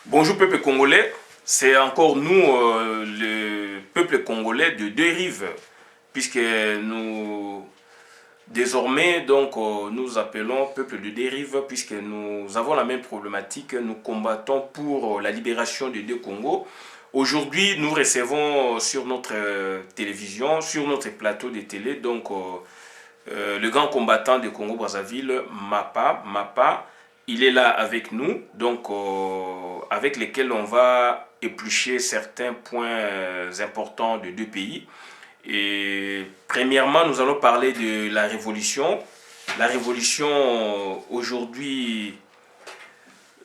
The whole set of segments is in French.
Bonjour peuple congolais, c'est encore nous, le peuple congolais de deux rives, puisque nous, désormais, nous appelons peuple de deux rives, puisque nous avons la même problématique, nous combattons pour la libération des deux Congos. Aujourd'hui, nous recevons sur notre télévision, sur notre plateau de télé, le grand combattant de Congo-Brazzaville, Mapa, il est là avec nous, avec lesquels on va éplucher certains points importants de deux pays. Et premièrement, nous allons parler de la révolution. La révolution, aujourd'hui,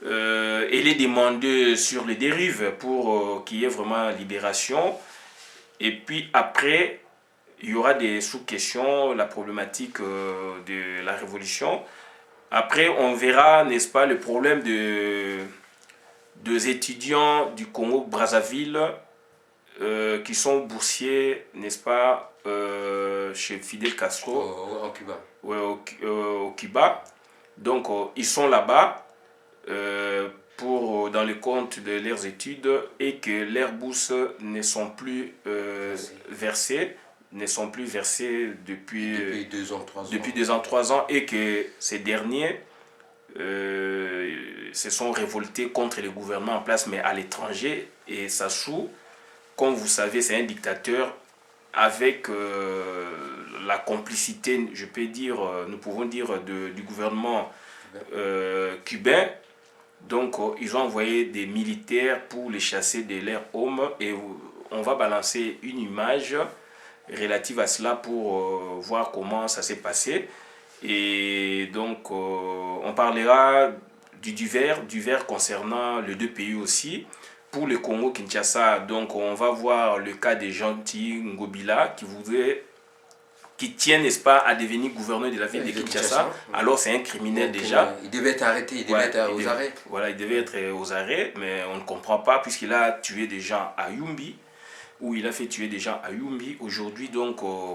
elle est demandée sur les dérives pour qu'il y ait vraiment libération. Et puis après, il y aura des sous-questions, la problématique de la révolution. Après, on verra, n'est-ce pas, le problème des étudiants du Congo-Brazzaville qui sont boursiers, n'est-ce pas, chez Fidel Castro. En Cuba. Ouais, au Cuba. Ils sont là-bas dans le compte de leurs études et que leurs bourses ne sont plus versées. Depuis 2 ans, 3 ans. Depuis 2 ans, 3 ans, et que ces derniers se sont révoltés contre le gouvernement en place, mais à l'étranger. Et Sassou, comme vous savez, c'est un dictateur avec la complicité, je peux dire, nous pouvons dire, du gouvernement cubain. Ils ont envoyé des militaires pour les chasser de leurs hommes, et on va balancer une image relative à cela pour voir comment ça s'est passé. Et on parlera du divers concernant les deux pays aussi. Pour le Congo-Kinshasa, on va voir le cas de Gentil Ngobila qui tient, n'est-ce pas, à devenir gouverneur de la ville de Kinshasa. Alors c'est un criminel déjà. Il devait être arrêté, il devait être aux arrêts. Voilà, il devait être aux arrêts, mais on ne comprend pas puisqu'il a tué des gens à Yumbi, où il a fait tuer des gens à Yumbi. Aujourd'hui,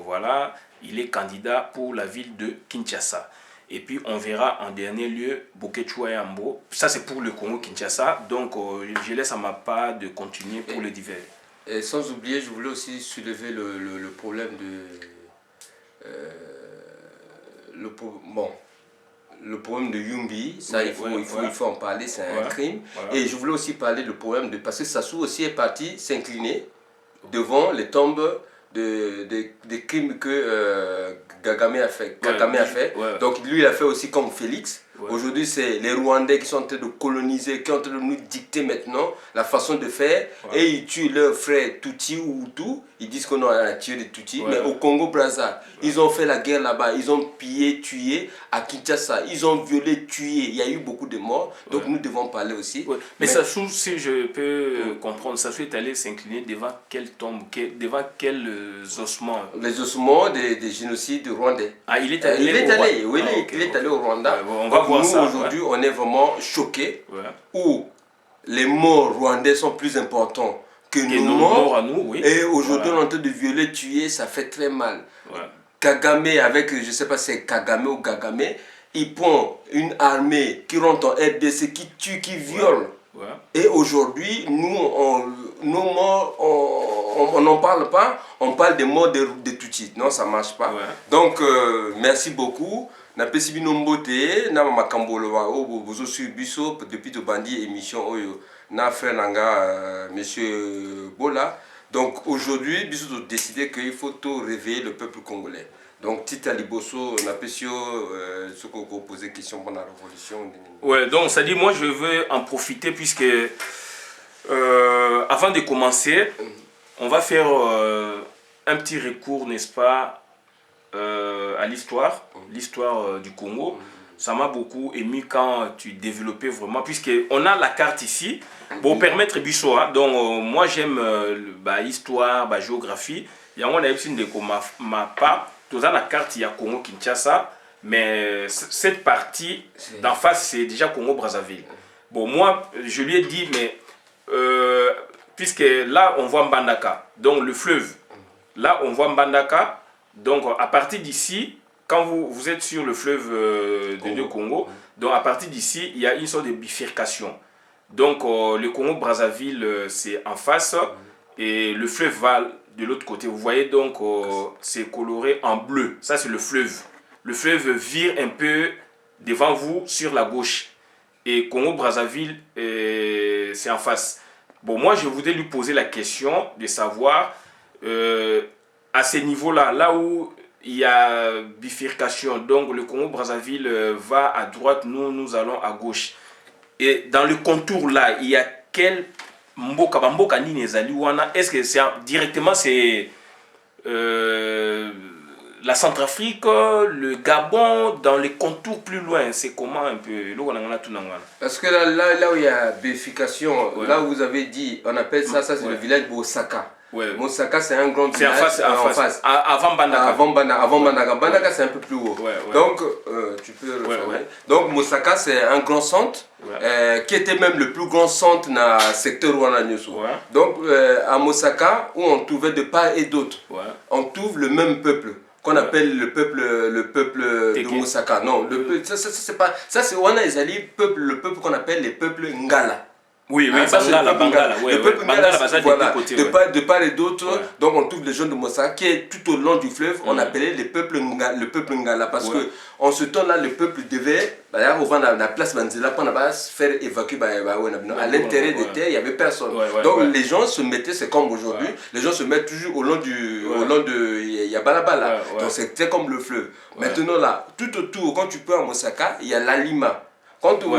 voilà, il est candidat pour la ville de Kinshasa. Et puis, on verra en dernier lieu Bokechua Yambo. Ça, c'est pour le Congo-Kinshasa. Je laisse à ma part de continuer pour le divers. Et sans oublier, je voulais aussi soulever le problème le problème de Yumbi. Ça, il faut en parler, c'est un crime. Voilà. Et je voulais aussi parler du problème parce que Sassou aussi est parti s'incliner devant les tombes des crimes que Kagame a fait. Donc lui, il a fait aussi comme Félix. Aujourd'hui, c'est les Rwandais qui sont en train de coloniser, qui sont en train de nous dicter maintenant la façon de faire. Et ils tuent leurs frères Tutsi ou Hutu. Ils disent qu'on a tué des Tutsis. Mais au Congo-Brazza, ils ont fait la guerre là-bas. Ils ont pillé, tué. À Kinshasa, ils ont violé, tué. Il y a eu beaucoup de morts. Donc nous devons parler aussi. Mais Sassou, si je peux comprendre, Sassou est allé s'incliner devant quelle tombe, devant quels ossements? Les ossements des génocides rwandais. Ah, il est allé au Rwanda. On va voir ça. Aujourd'hui, on est vraiment choqués où les morts rwandais sont plus importants que nos morts à nous. Oui. Et aujourd'hui, on est en train de violer, tuer, ça fait très mal. Kagame, avec, je ne sais pas si c'est Kagame ou Gagame, il prend une armée qui rentre en RDC, qui tue, qui viole. Et aujourd'hui, nos morts, on n'en parle pas, on parle des morts de Tutsis. Non, ça ne marche pas. Donc, merci beaucoup. Napesi bino mbote na makambo loba o bozo sur biso depuis to bandi émission oyo na frère nanga monsieur Bola. Donc aujourd'hui biso to décidé qu'il faut tout réveiller le peuple congolais. Donc Tita Liboso napesi ce qu'on poser question pour la révolution. Ouais, donc ça dit moi je veux en profiter puisque avant de commencer, on va faire un petit recours, n'est-ce pas, à l'histoire du Congo. Ça m'a beaucoup ému quand tu développais vraiment, puisqu'on a la carte ici, pour permettre Bisso. Donc moi j'aime l'histoire, la géographie. Il y a ma part, tout ça la carte, il y a Congo-Kinshasa, mais cette partie d'en face, c'est déjà Congo-Brazzaville. Bon, moi, je lui ai dit, mais puisque là, on voit Mbandaka, donc le fleuve. Là, on voit Mbandaka. Donc, à partir d'ici, quand vous êtes sur le fleuve de Congo, donc à partir d'ici, il y a une sorte de bifurcation. Donc, le Congo-Brazzaville, c'est en face. Et le fleuve va de l'autre côté. Vous voyez donc, c'est coloré en bleu. Ça, c'est le fleuve. Le fleuve vire un peu devant vous sur la gauche. Et Congo-Brazzaville, c'est en face. Bon, moi, je voudrais lui poser la question de savoir, à ce niveau-là, là où il y a bifurcation, donc le Congo-Brazzaville va à droite, nous allons à gauche. Et dans le contour là, il y a quel mboka nini ezali wana? Est-ce que c'est directement c'est la Centrafrique, le Gabon, dans les contours plus loin, c'est comment un peu? Parce que là où il y a bifurcation, là où vous avez dit, on appelle ça, c'est le village Bosaka. Mosaka, c'est un grand village en face. Avant Bandaka. Avant Bandaka. Bandaka, c'est un peu plus haut. Donc, tu peux le Donc, Mosaka, c'est un grand centre qui était même le plus grand centre dans le secteur Rwanda. Donc, à Mosaka, où on trouvait de part et d'autre, on trouve le même peuple qu'on appelle le peuple de Mosaka. Non, ça c'est pas ça, c'est Rwanda Ezali, le peuple qu'on appelle les peuples Ngala. Oui, Bangala, le peuple Ngala, voilà, de part et d'autre. Donc on trouve les gens de Mosaka qui est tout au long du fleuve, on appelait le peuple Ngala, parce que en ce temps-là, le peuple devait, au vent de la place Banzela, pour ne pas se faire évacuer à l'intérieur des terres, il n'y avait personne. Donc les gens se mettaient, c'est comme aujourd'hui, les gens se mettent toujours au long de Yabalabala. Donc c'était comme le fleuve. Maintenant là, tout autour, quand tu peux à Mosaka, il y a l'Alima. Quand vous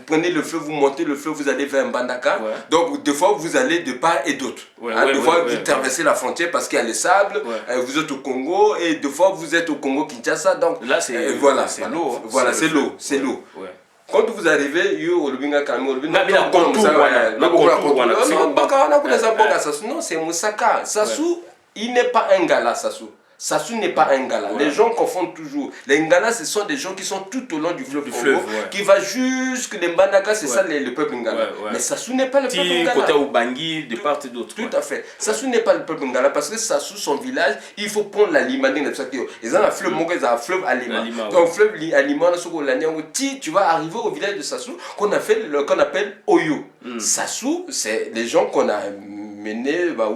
prenez le fleuve, vous montez le fleuve, vous allez vers Mbandaka. Donc, des fois, vous allez de part et d'autre. Des fois, vous traversez la frontière parce qu'il y a le sable. Vous êtes au Congo et des fois, vous êtes au Congo-Kinshasa. Donc, là, c'est l'eau. Voilà, c'est l'eau. Quand vous arrivez, non, c'est Mosaka. Sassou, il n'est pas un gala, Sassou. Sassou n'est pas un Ngala. Les gens confondent toujours. Les Ngala, ce sont des gens qui sont tout au long du fleuve Congo, qui va jusque les Mbandaka, c'est ça le peuple Ngala. Mais Sassou n'est pas le peuple Ngala. Côté Ubangi, de part et d'autre. Tout à fait. Sassou n'est pas le peuple Ngala parce que Sassou, son village, il faut prendre la Limane. Ils ont un fleuve Mongo, ils ont un fleuve Alima. Donc, fleuve Alima, tu vas arriver au village de Sassou qu'on appelle Oyo. Sassou, c'est les gens qu'on a mené, comment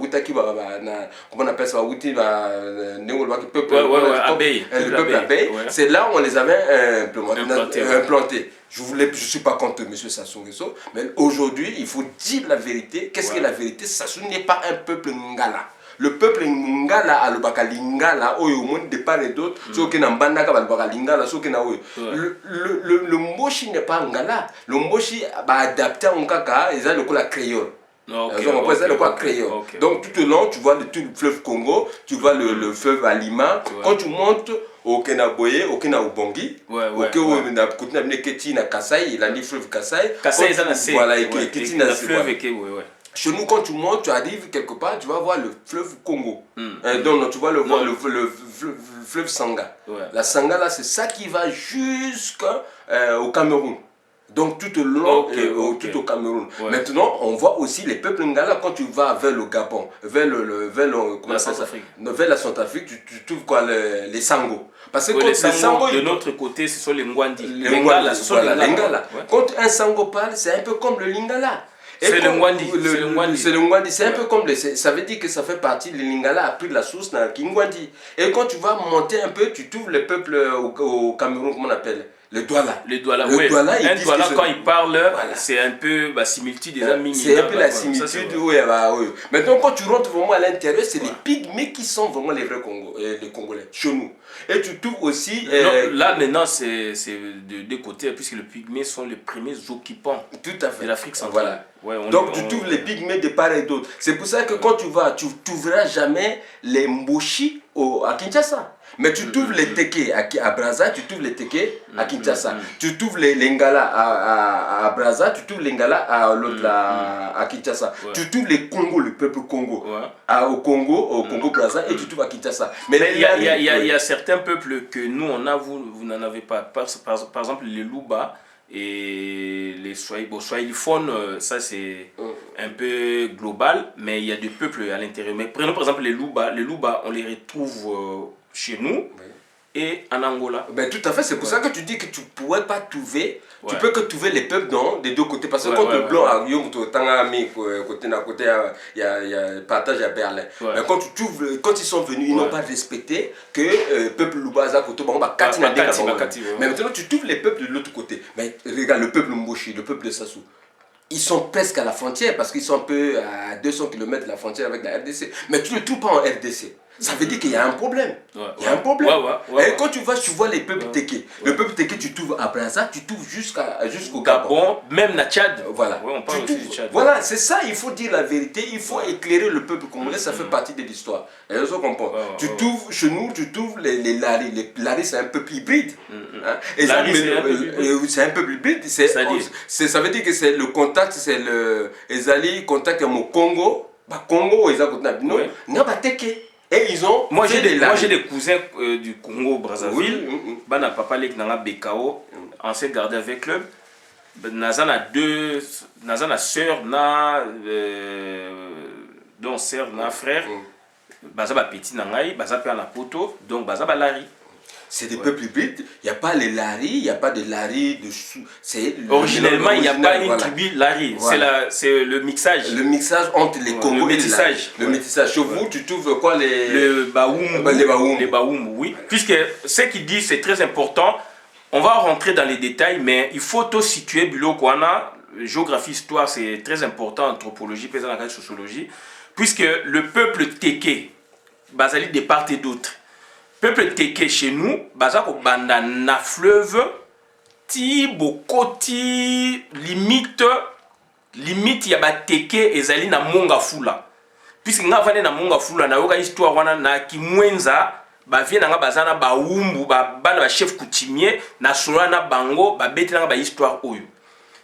on appelle ça, le peuple abeille. C'est là où on les avait implantés. Je ne suis pas contre M. Sassou Nguesso, mais aujourd'hui, il faut dire la vérité. Qu'est-ce que la vérité? Sassou n'est pas un peuple Ngala. Le peuple Ngala a le Bakalingala, au monde de part et d'autre, ceux qui n'ont pas Lingala, ceux qui n'ont le Mboshi n'est pas Ngala. Le Mboshi va adapter en Kaka, ils ont le coup la créole. Donc tout au long, tu vois tout le fleuve Congo, tu vois le fleuve Alima. Quand tu montes au Kenaboye, au Kenaubongi, au Kasai, il a dit fleuve Kasai. Kasai, c'est le fleuve. Chez nous, quand tu montes, tu arrives quelque part, tu vas voir le fleuve Congo. Donc tu vois le fleuve Sanga. La Sanga là, c'est ça qui va jusqu'au Cameroun. Donc tout au long, tout au Cameroun. Maintenant, on voit aussi les peuples Ngala quand tu vas vers le Gabon, vers la Centrafrique, tu trouves quoi, les Sango. Parce que les Sango, de notre côté, ce sont les Ngwandi. Les Ngala, ce sont les Lingala. Quand un Sango parle, c'est un peu comme le Lingala. C'est le Ngwandi. C'est le Ngwandi. C'est un peu comme ça veut dire que ça fait partie, le Lingala a pris la source dans le Kingwandi. Et quand tu vas monter un peu, tu trouves les peuples au Cameroun, comment on appelle? Le Douala. Un Douala, quand il parle, c'est un peu similitude des amis. C'est un peu la similitude. Maintenant, quand tu rentres vraiment à l'intérieur, c'est les pygmées qui sont vraiment les vrais les Congolais, chez nous. Et tu trouves aussi. Là, maintenant, c'est de deux côtés, puisque les pygmées sont les premiers occupants de l'Afrique centrale. Donc, tu trouves les pygmées de part et d'autre. C'est pour ça que quand tu vas, tu n'ouvriras jamais les Mboshi à Kinshasa. Mais tu trouves les Teke à Brazza, tu trouves les Teke à Kinshasa. Tu trouves les Ngala à Brazza, tu trouves les Ngala à Kinshasa. Tu trouves les Congo, le peuple Congo, au Congo Brazza, et tu trouves à Kinshasa. Mais il y a certains peuples que nous, on a, vous n'en avez pas. Par exemple, les Luba et les Swahiliphones, ça c'est un peu global, mais il y a des peuples à l'intérieur. Mais prenons par exemple les Luba, on les retrouve chez nous, et en Angola. Ben, tout à fait, c'est pour ça que tu dis que tu ne pourrais pas trouver, tu peux que trouver les peuples des deux côtés. Parce que quand le blanc a côté, il y a partage à Berlin. Mais quand ils sont venus, ils n'ont pas respecté que le peuple Lubaza, mais maintenant tu trouves les peuples de l'autre côté. Mais regarde, le peuple Mboshi, le peuple de Sassou. Ils sont presque à la frontière parce qu'ils sont un peu à 200 km de la frontière avec la RDC. Mais tu ne le trouves pas en RDC. Ça veut dire qu'il y a un problème. Il y a un problème. Et quand tu vois les peuples Téké. Le peuple Téké, tu trouves à Brazza, tu trouves jusqu'au Gabon. Même na Tchad. Voilà. On parle aussi du Tchad. Voilà, c'est ça, il faut dire la vérité. Il faut éclairer le peuple congolais, ça fait partie de l'histoire. Et je comprends. Tu trouves, chez nous, tu trouves les Lari. Les Lari, c'est un peuple hybride. C'est un peuple hybride. Ça veut dire que c'est le contact, c'est le. Les contact au Congo. Congo, ils ont Téké. Et ils ont moi j'ai des cousins du Congo Brazzaville. Bana papa lek nanga Bekao, ancien gardien avec club. Nazana sœur donc sœur na frère. Baza ba petit nangai, baza pe na poto, donc baza ba Lari. C'est des peuples hybrides, il n'y a pas les Lari, il n'y a pas de Lari dessous. Originellement, il n'y a pas une tribu Lari, c'est le mixage. Le mixage entre les Congos et les Lari. Le métissage. Chez vous, tu trouves quoi le Baoum. Les Baoum, oui. Puisque ce qu'il dit, c'est très important. On va rentrer dans les détails, mais il faut tout situer, Bilo Kwana. Géographie, histoire, c'est très important, anthropologie, sociologie. Puisque le peuple Téké, Bazali de part et d'autre. Peuple Téké chez nous, bazako banda na fleuve, ti bokoti limite ya ba Téké ezali na monga fula. Puisque nga vane na monga fula na yoka histoire wana na kimwenza ba vie na nga bazana ba umbu ba bana ba chef coutumier na sola na bango ba beti na ba histoire oyo.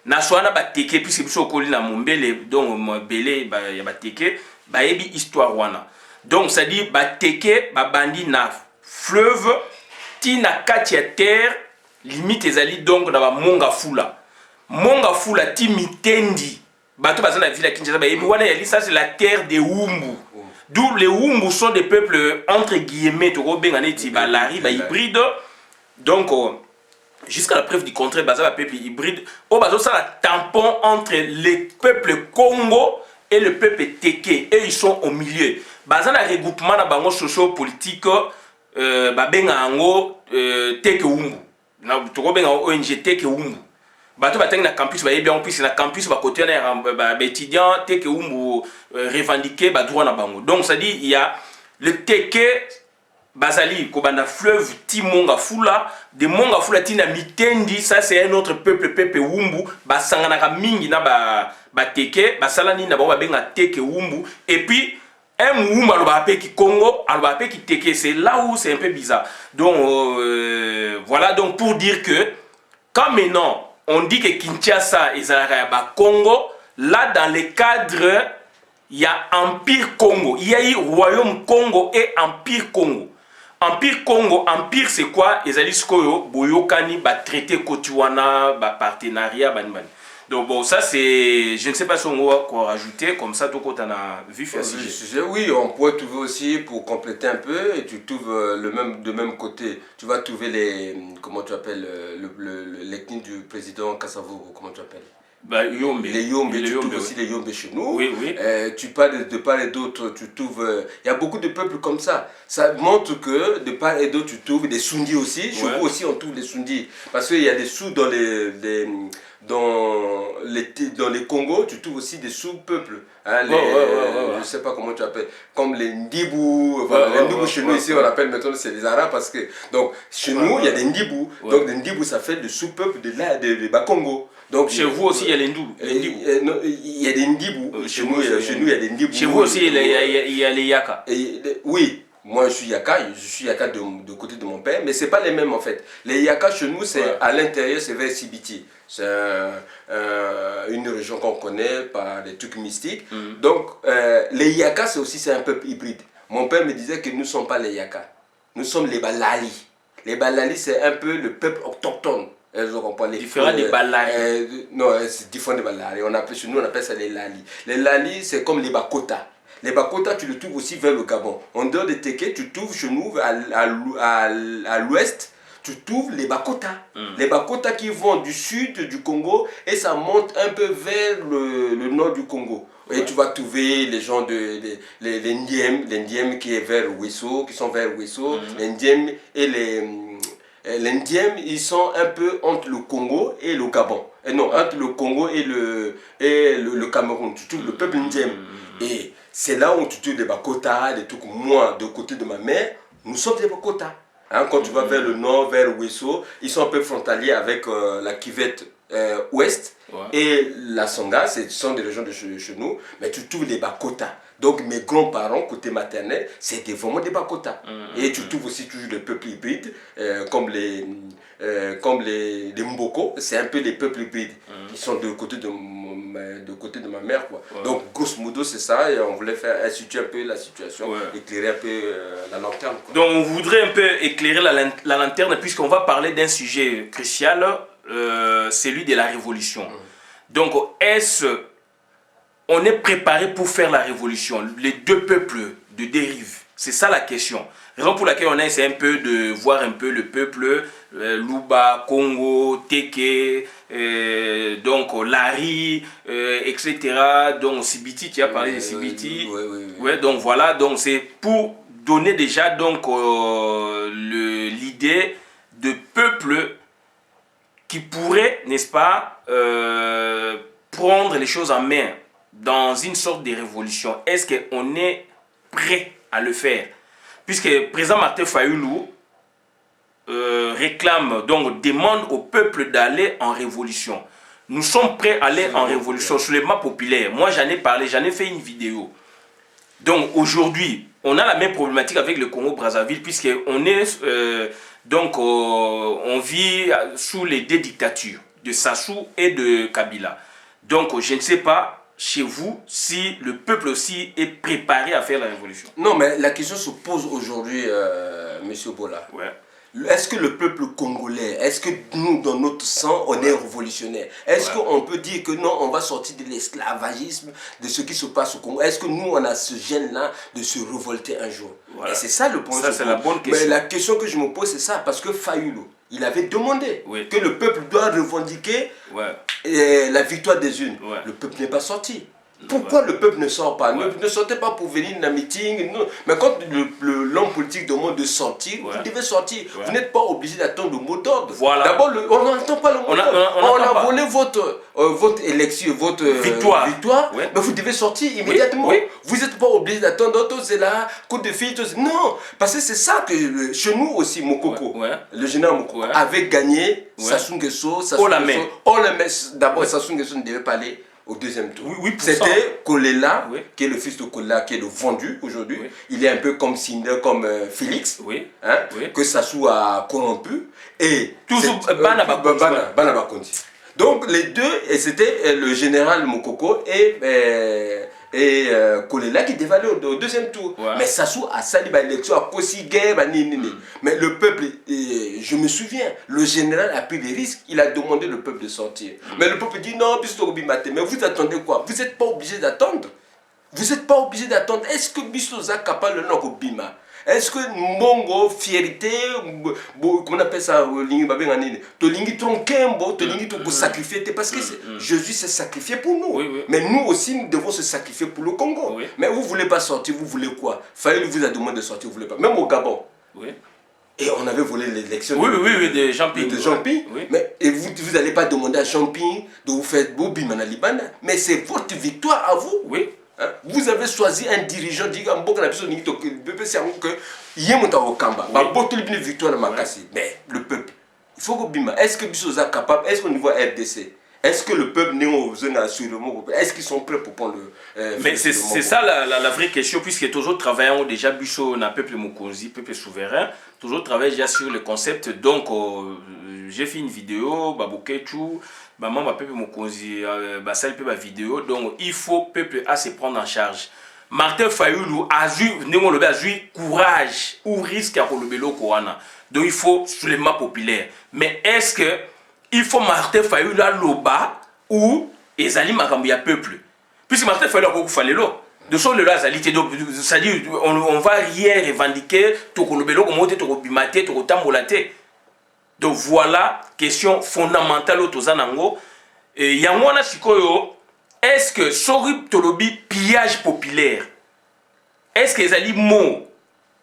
Na sola na ba Téké puisque biso koli na mombele donc mobele ya ba Téké ba yebi histoire wana. Donc ça dit ba Téké ba bandi na fleuve tina kati ya terre limite ezali donc na ba monga fula ti mitendi bato bazana ville ya Kinshasa ba yebi wana yali ça c'est la terre des Wumbu, d'où les Wumbu sont des peuples entre guillemets to benga neti ba Lari ba hybride, donc jusqu'à la preuve du contraire baza ba peuple hybride o bazo ça la tampon entre les peuples Congo et le peuple Téké, et ils sont au milieu bazana regroupement na bango socio-politique. Babenga ango Téké Wumbu na toko benga ONG Téké Wumbu bato batengi na campus ba yebi en plus na campus ba côté na étudiant Téké Wumbu revendiquer ba droit na bango. Donc ça dit il y a le Téké bazali ko banda fleuve ti monga fula de monga fula ti na mitendi, ça c'est un autre peuple Wumbu ba sangana ka mingi na ba Téké ba salani na ba benga Téké Wumbu, et puis un Wumbu alobapé qui Congo, alobapé qui Téké, c'est là où c'est un peu bizarre. Donc voilà, donc pour dire que quand maintenant on dit que Kinshasa et Zaraba Congo, là dans le cadre il y a Empire Congo, il y a eu Royaume Congo et Empire Congo. Empire c'est quoi? Ezali skoyo boyokani ba traité kotuana ba partenariat banban. Donc bon, ça c'est, je ne sais pas si on va quoi rajouter, comme ça tout quand on a vu faire sujet. Oui, on pourrait trouver aussi pour compléter un peu, et tu trouves de même côté, tu vas trouver les, comment tu appelles, l'ethnie du président Kassavo, comment tu appelles? Yombe. Les Yombe, tu trouves aussi les Yombe chez nous. Oui, oui. Tu parles de part et d'autre, tu trouves... Il y a beaucoup de peuples comme ça. Ça montre que de part et d'autre, tu trouves des Sundis aussi. Chez vous aussi, on trouve les Sundis. Parce qu'il y a des sous dans les Congos, tu trouves aussi des sous-peuples. Hein, je ne sais pas comment tu appelles. Comme les Ndibou. Les Ndibou chez nous, ici, on appelle maintenant c'est les Arabes. Parce que, donc, chez nous, il y a des Ndibou. Donc, les Ndibou, ça fait le sous-peuple de Congo. Donc, chez vous aussi, il y a les Ndibou. Il y a des Ndibou. Chez nous, il y a des Ndibou. Chez vous aussi, il y a les Yaka. Oui. Moi, je suis Yaka de côté de mon père, mais ce n'est pas les mêmes en fait. Les Yaka chez nous, c'est à l'intérieur, c'est vers Sibiti. C'est une région qu'on connaît par des trucs mystiques. Donc, les Yaka, c'est un peuple hybride. Mon père me disait que nous ne sommes pas les Yaka. Nous sommes les Balali. Les Balali, c'est un peu le peuple autochtone. Différent des Balali. Non, c'est différent des Balali. Chez nous, on appelle ça les Lali. Les Lali, c'est comme les Bakota. Les Bakota, tu le trouves aussi vers le Gabon. En dehors de Teke, tu trouves chez nous à l'ouest, tu trouves les Bakota. Les Bakota qui vont du sud du Congo et ça monte un peu vers le nord du Congo. Et tu vas trouver les gens les Ndiem qui est vers Ouesso, qui sont vers Ouesso, les Ndiem et les Ndiem, ils sont un peu entre le Congo et le Gabon. Et non, entre le Congo et le Cameroun. Tu trouves le peuple Ndiem. Et c'est là où tu trouves les Bakota, des trucs. Moi, de côté de ma mère, nous sommes des Bakota. Hein, quand tu vas vers le nord, vers Ouesso, ils sont un peu frontaliers avec la Kivette ouest et la Songa, ce sont des régions de chez nous, mais tu trouves les Bakota. Donc mes grands-parents, côté maternel, c'était vraiment des Bakota. Et tu trouves aussi toujours des peuples hybrides, comme les Mboko, c'est un peu les peuples hybrides qui sont de côté de ma mère. Quoi. Donc grosso modo c'est ça, et on voulait faire situer un peu la situation, éclairer un peu la lanterne. Quoi. Donc on voudrait un peu éclairer la lanterne, puisqu'on va parler d'un sujet crucial, celui de la révolution. Donc on est préparé pour faire la révolution, les deux peuples de dérive. C'est ça la question. Raison pour laquelle on a essayé un peu de voir un peu le peuple, Luba, Congo, Teke, donc Lari, etc. Donc Sibiti, tu as parlé de Sibiti. Ouais, donc voilà, donc c'est pour donner déjà donc l'idée de peuple qui pourrait, n'est-ce pas, prendre les choses en main dans une sorte de révolution. Est-ce qu'on est prêt à le faire? Puisque le président Martin Fayulu réclame, donc demande au peuple d'aller en révolution. Nous sommes prêts à aller en révolution sur le map populaire. Moi j'en ai parlé, j'en ai fait une vidéo. Donc aujourd'hui, on a la même problématique avec le Congo-Brazzaville, puisqu'on est on vit sous les deux dictatures de Sassou et de Kabila. Donc je ne sais pas chez vous si le peuple aussi est préparé à faire la révolution. Non, mais la question se pose aujourd'hui, monsieur Bola. Est-ce que le peuple congolais, est-ce que nous, dans notre sang, on est révolutionnaire? Est-ce qu'on peut dire que non, on va sortir de l'esclavagisme, de ce qui se passe au Congo? Est-ce que nous, on a ce gène-là de se révolter un jour? Et c'est ça le point. Ça, c'est la bonne question. Mais la question que je me pose, c'est ça, parce que Fayulu, il avait demandé que le peuple doit revendiquer la victoire des unes. Le peuple n'est pas sorti. Pourquoi le peuple ne sort pas? Ne sortez pas pour venir dans un meeting. Non. Mais quand l'homme politique demande de sortir, vous devez sortir. Vous n'êtes pas obligé d'attendre le mot d'ordre. D'abord, on n'entend pas le mot d'ordre. On a volé votre élection, votre victoire. Mais vous devez sortir immédiatement. Vous n'êtes pas obligé d'attendre d'autres, c'est là, coup de fil. Non, parce que c'est ça que chez nous aussi, Mokoko, le général Mokoko, avait gagné Sassou Nguesso. D'abord, Sassou Nguesso ne devait pas aller au deuxième tour. C'était Kolela, qui est le fils de Kolela, qui est le vendu aujourd'hui. Il est un peu comme Cinder, comme Félix, que Sassou a corrompu. Et toujours Bana Bakonzi. Donc les deux, et c'était le général Mokoko et Kolela qui devaient aller au deuxième tour. Mais Sassou a sali l'élection, a posé guerre, mais le peuple, je me souviens, le général a pris des risques, il a demandé le peuple de sortir. Mais le peuple dit non, mais vous attendez quoi? Vous n'êtes pas obligé d'attendre. Vous n'êtes pas obligé d'attendre. Est-ce que Bistoza capable le nom Bima? Est-ce que Mongo, fierté, comment on appelle ça, Tolingi Tronkembo, Tolingi to sacrifier, parce que Jésus s'est sacrifié pour nous. Mais nous aussi, nous devons se sacrifier pour le Congo. Mais vous ne voulez pas sortir, vous voulez quoi? Fayulu vous a demandé de sortir, vous ne voulez pas. Même au Gabon. Et on avait volé l'élection de Jean-Ping. Mais et vous n'allez pas demander à Jean-Ping de vous faire Bobima na Libana. Mais c'est votre victoire à vous. Vous avez choisi un dirigeant qui a mais le peuple, il faut que Bima, est-ce que Bisso est capable, est-ce qu'au niveau RDC, est-ce que le peuple n'est pas sûrement, est-ce qu'ils sont prêts pour prendre le... mais c'est ça la vraie question, puisque toujours travaillons déjà Bisso na peuple Mokonzi, peuple souverain, toujours travaillons déjà sur le concept. Donc j'ai fait une vidéo, Baboketou, maman peuple Mokonzi, basal peu vidéo. Donc il faut peuple à se prendre en charge. Martin Fayulu a eu courage ou risque à le Koana. Donc il faut sur les maps populaires. Mais est-ce que il faut Martin Fayulu à l'Oba ou Ezali Makambia peuple? Puisque Martin Fayulu a beaucoup fallu là. de son le azalité donc c'est-à-dire on va rien revendiquer tokolobelo komote tokobimate tokotambolate. Donc voilà question fondamentale au tozanango et yangwana sikoyo. Est-ce que sorry tolobi pillage populaire, est-ce que les mots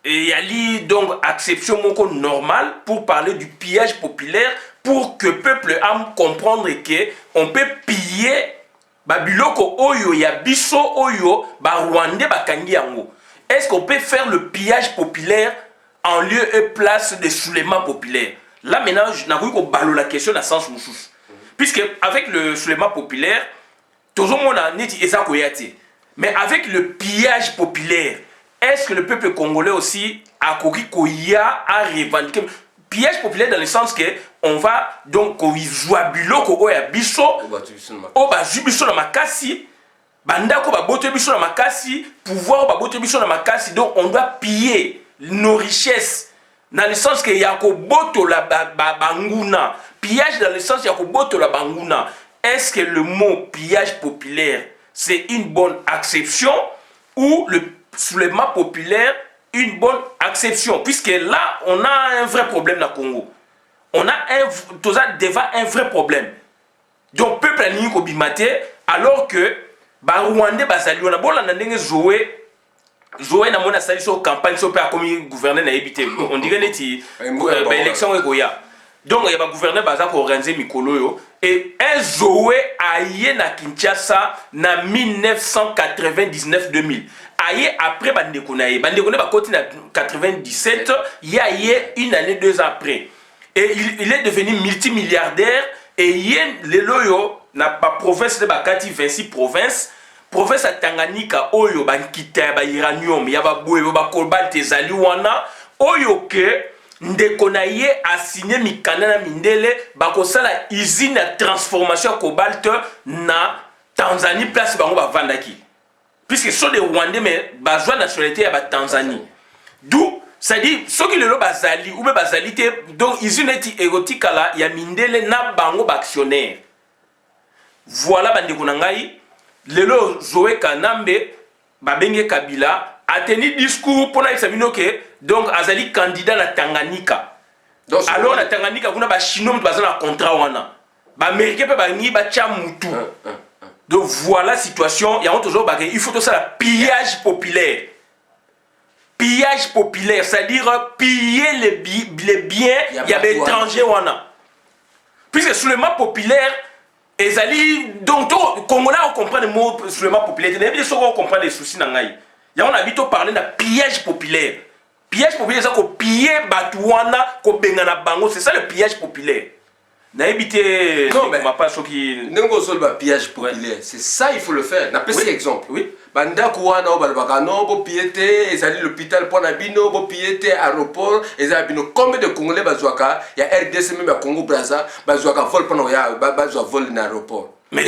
et y a donc acception moko normale pour parler du pillage populaire pour que le peuple ait comprendre que on peut piller babiloko oyo ya biso oyo ba rwandais bakangi yango. Est-ce qu'on peut faire le pillage populaire en lieu et place de soulèvement populaire? Là maintenant je n'ai pas la question dans sens moussous. Puisque avec le soulèvement populaire mais avec le pillage populaire, est-ce que le peuple congolais aussi a à revendiquer pillage populaire dans le sens que on va donc donc on doit piller nos richesses dans le sens que yakoboto la banguna pillage dans le sens yakoboto la banguna. Est-ce que le mot pillage populaire, c'est une bonne acception ou le soulèvement populaire, une bonne acception? Puisque là, on a un vrai problème dans le Congo. On a un vrai problème. Donc, peuple n'est pas bimate, alors que Rwandais, on a beau l'année Zoé n'a pas sali sur campagne, sur comme gouverneur n'a évité. On dirait que l'élection est goya. Donc, il y a un gouverneur qui a organisé Mikolo et un Zoé aïe na Kinshasa na 1999-2000. Aïe après Bandekonaye. Bandekonaye va continuer en 97, il y a une année, 2 ans après. Et il est devenu multimilliardaire et il y a le loyo na pas province de Bakati 26 provinces. Province à Tanganyika, Oyo, Bankita, Bairanium, Yababoue, Bakolbal, Tezali, Wana, Oyo ke. Ndekonaye a signé Mikana Mindele bakosala usine de transformation cobalt na Tanzanie place bango ba vandaki puisque sont des Rwandais mais besoin nationalité à Tanzanie d'où ça dit ceux qui le bazali ou be bazalité donc usine érotique là ya Mindele na bango ba actionnaire voilà bandekonangai lelo Zoé Kanambe babenge Kabila a tenu discours pour l'examiner que donc azali candidat na Tanganyika. Donc, alors na Tanganyika kuna ba chinois bazana na contrat wana. Ba américain pe ba ni ba tia mutu. Donc voilà la situation, il y a toujours il faut tout ça la pillage populaire. Pillage populaire, c'est-à-dire piller les biens il y a des étrangers wana. Puisque soulèvement populaire ezali donc Congolais on comprend le mot soulèvement populaire, mais on comprend les soucis na ngai. Il y a on habite parler de pillage populaire. Pillage populaire, c'est qu'on pille Batouana, qu'on bengana bango, c'est ça le pillage populaire. N'a évité. Non, mais pas ce qui. Non, pillage populaire. C'est ça, il faut le faire. N'a pas exemple. Oui. Banda Kouana, Balbakano, bo piété, ils allaient l'hôpital pour Nabino, bo piété, aéroport, ils allaient Bino. Combien de Congolais Bazouaka, il y a RDC même à Congo Brazza, Bazouaka vol pendant Bazouaka vol dans l'aéroport. Mais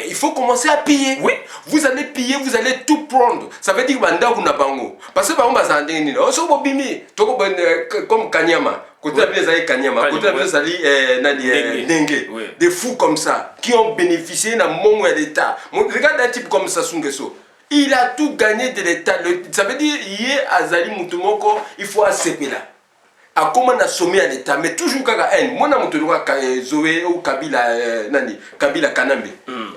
il faut commencer à piller. Oui. Vous allez piller, vous allez tout prendre. Ça veut dire que vous n'avez pas bango. Parce que bango bazandeni. On se bobimi. Toko comme Kanyama. Côté bien zali Kanyama. Côté bien zali Dengue. Des fous comme ça qui ont bénéficié d'un moment de l'État. Regarde un type comme Sassou Nguesso. Il a tout gagné de l'État. Ça veut dire il est Azali Mutumoko. Il faut accepter là. A comment on a sommé à l'État, mais toujours quand il moi je Zoé ou Kabila Kanambe.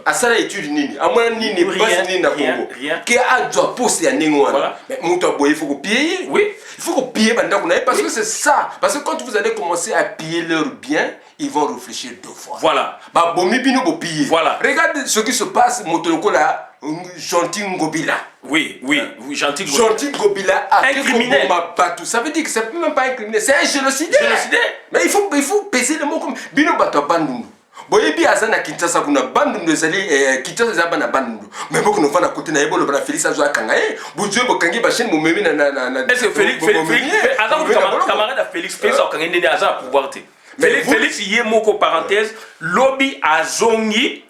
À ça l'étude nini, à moi nini pas nini na Congo. Qui a doit poster à Ningouana. Mais il faut payer. Oui, il faut payer parce que c'est ça. Parce que quand vous allez commencer à piller leurs biens, ils vont réfléchir 2 fois. Voilà. Bah bon piller. Voilà. Regarde ce qui se passe Motoroko là. Gentil Ngobila. Oui, Gentil Ngobila. Gentil Ngobila a un criminel. Ça veut dire que c'est même pas un criminel, c'est un génocidaire. Mais il faut peser le mot comme Bino Bato Bandundu. Boyebi Azana Kinshasa kuna Bandundu zali Kinshasa zabana Bandundu. Mais beaucoup ne font à côté na ebolo bra Félix Azwa Kangaye. Boudjou Bokangi Bachine Momemi na. Est-ce que Félix camarade à Félix Okangi ndeni aza pouvoir te. Félix yé moko parenthèse lobby azongi.